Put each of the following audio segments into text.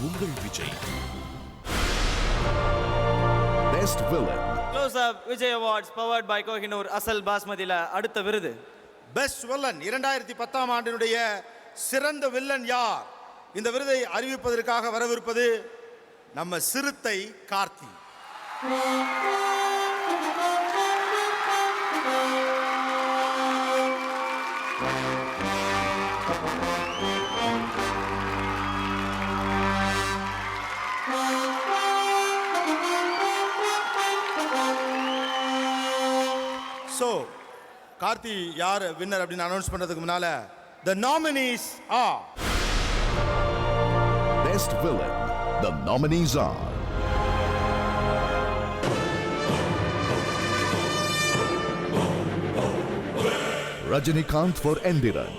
உங்கள் Vijay. Best villain. Close up Vijay awards powered by Kohinoor அசல் பாஸ்மதில அடுத்த விருது பெஸ்ட் வில்லன் 2010ஆம் ஆண்டினுடைய சிறந்த வில்லன் யார்? இந்த விருதை அறிவிப்பதற்காக வரவிருப்பது நம்ம சிறுத்தை கார்த்தி. ஸோ கார்த்தி யார் வின்னர் அப்படின்னு அனௌன்ஸ் பண்றதுக்கு முன்னால the nominees are Best villain. The nominees are Rajinikanth for Endiran,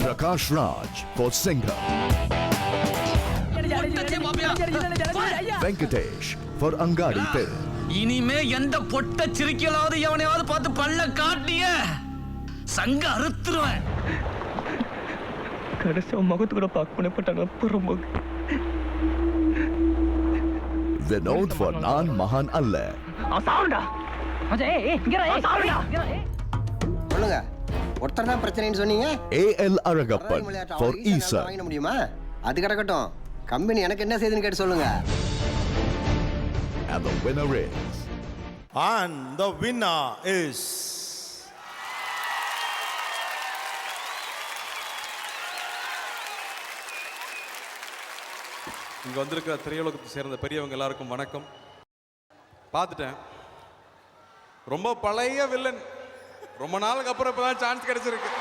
Prakash Raj for Singham, Venkatesh for Angadi Till, இனிமே எந்த பொட்ட சிரிக்கலாவது எவனையாவது பார்த்து பல்ல காட்டிய சங்க அறுத்துருவேன். கடைசி முகத்து கூட பார்க்க பண்ணப்பட்டாங்க ரொம்ப. Vinod for Nan Mahan Alla, சொல்லுங்க, ஒருத்தர் தான் பிரச்சனைன்னு சொன்னீங்க. A.L. Aragappan for Isa, வாங்கிட முடியுமா? அது கிடக்கட்டும், கம்பெனி எனக்கு என்ன செய்யுதுன்னு கேட்டு சொல்லுங்க. and the winner is and the winner is இங்கே வந்திருக்கிற திரையுலகத்தை சேர்ந்த பெரியவங்க எல்லாருக்கும் வணக்கம். பார்த்துட்டேன், ரொம்ப பழைய வில்லன், ரொம்ப நாளுக்கு அப்புறம் இப்போ தான் சான்ஸ் கிடைச்சிருக்கு.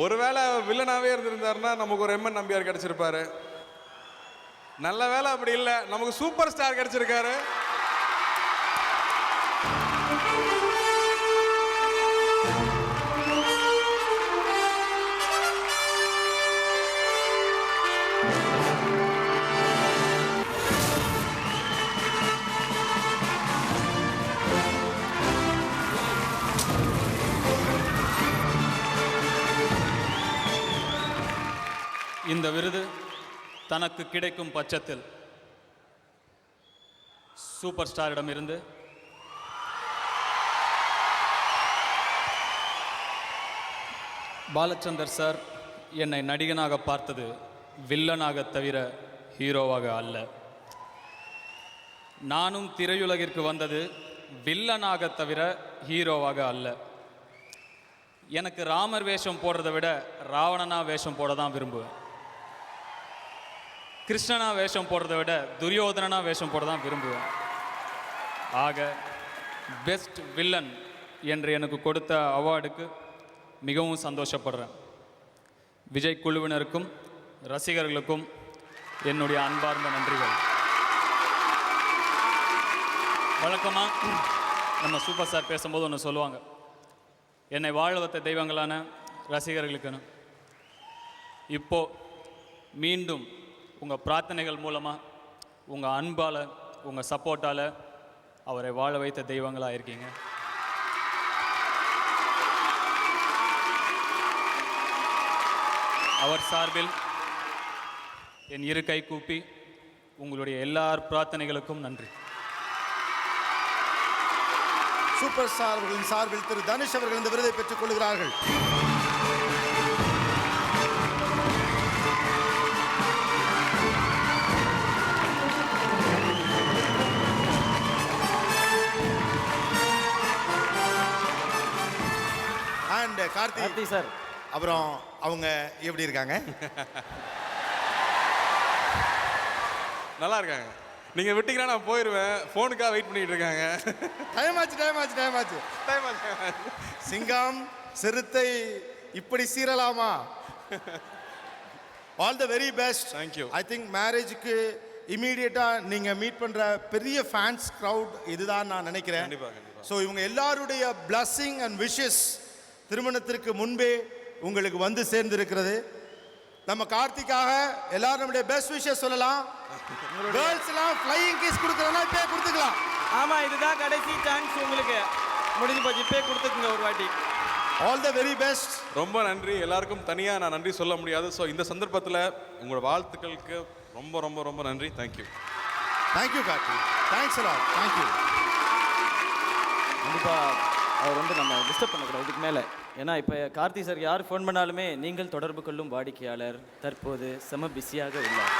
ஒருவேளை வில்லனாகவே இருந்திருந்தாருன்னா நமக்கு ஒரு எம்என் நம்பியார் கிடைச்சிருப்பாரு. நல்ல வேலை அப்படி இல்லை, நமக்கு சூப்பர் ஸ்டார் கிடைச்சிருக்காரு. இந்த விருது தனக்கு கிடைக்கும் பட்சத்தில் சூப்பர் ஸ்டாரிடமிருந்து பாலச்சந்தர் சார் என்னை நடிகனாக பார்த்தது வில்லனாக தவிர ஹீரோவாக அல்ல. நானும் திரையுலகிற்கு வந்தது வில்லனாக தவிர ஹீரோவாக அல்ல. எனக்கு ராமர் வேஷம் போடுறதை விட ராவணனா வேஷம் போட தான் விரும்புவேன். கிருஷ்ணனா வேஷம் போடுறதை விட துரியோதனனா வேஷம் போட தான் விரும்புவேன். ஆக பெஸ்ட் வில்லன் என்று எனக்கு கொடுத்த அவார்டுக்கு மிகவும் சந்தோஷப்படுறேன். விஜய் குழுவினருக்கும் ரசிகர்களுக்கும் என்னுடைய அன்பார்ந்த நன்றிகள். வழக்கமாக நம்ம சூப்பர் ஸ்டார் பேசும்போது ஒன்று சொல்லுவாங்க, என்னை வாழ வைத்த தெய்வங்களான ரசிகர்களுக்குன்னு. இப்போது மீண்டும் உங்கள் பிரார்த்தனைகள் மூலமாக, உங்கள் அன்பால், உங்கள் சப்போர்ட்டால் அவரை வாழ வைத்த தெய்வங்களாக இருக்கீங்க. அவர் சார்பில் என் இரு கை கூப்பி உங்களுடைய எல்லார் பிரார்த்தனைகளுக்கும் நன்றி. சூப்பர் ஸ்டார் அவர்களின் சார்பில் திரு தனுஷ் அவர்கள் இந்த விருதை பெற்றுக் கொள்கிறார்கள். அண்ட் கார்த்தி சார், அப்புறம் அவங்க எப்படி இருக்காங்க? நல்லா இருக்காங்க. நீங்க விட்டீங்கன்னா நான் போயிடுவேன். ஃபோனுக்காக வெயிட் பண்ணிட்டு இருக்காங்க. டைம் ஆச்சு. சிங்கம் சிறுத்தை இப்படி சீரலாமா? All the very best. Thank you. I think மேரேஜுக்கு இமீடியட்டாக நீங்கள் மீட் பண்ணுற பெரிய ஃபேன்ஸ் க்ரௌட் இதுதான் நான் நினைக்கிறேன். ஸோ இவங்க எல்லாருடைய பிளஸ்ஸிங் அண்ட் விஷஸ் திருமணத்திற்கு முன்பே உங்களுக்கு வந்து சேர்ந்திருக்கிறது. நம்ம கார்த்திக்காக எல்லாரும் நம்முடைய பெஸ்ட் விஷஸ் சொல்லலாம். கேர்ள்ஸ் எல்லாம் ஃப்ளையிங் கிஸ் கொடுக்கறதுனா இப்பே கொடுத்துக்கலாம். ஆமா, இதுதான் கடைசி சான்ஸ் உங்களுக்கு. முடிஞ்சு போச்சு, இப்பே கொடுத்துக்குங்க ஒரு வாட்டி. All the very best. ரொம்ப நன்றி. எல்லாருக்கும் தனியாக நான் நன்றி சொல்ல முடியாது. ஸோ இந்த சந்தர்ப்பத்தில் உங்களோட வாழ்த்துக்களுக்கு ரொம்ப ரொம்ப ரொம்ப நன்றி. Thank you. Thank you Karthi. Thanks a lot. Thank you. கண்டிப்பாக அவர் வந்து நம்ம டிஸ்டர்ப் பண்ணக்கூடாது இதுக்கு மேலே. ஏன்னா இப்போ கார்த்தி சார் யார் ஃபோன் பண்ணாலுமே நீங்கள் தொடர்பு கொள்ளும் வாடிக்கையாளர் தற்போது செம பிஸியாக உள்ளார்.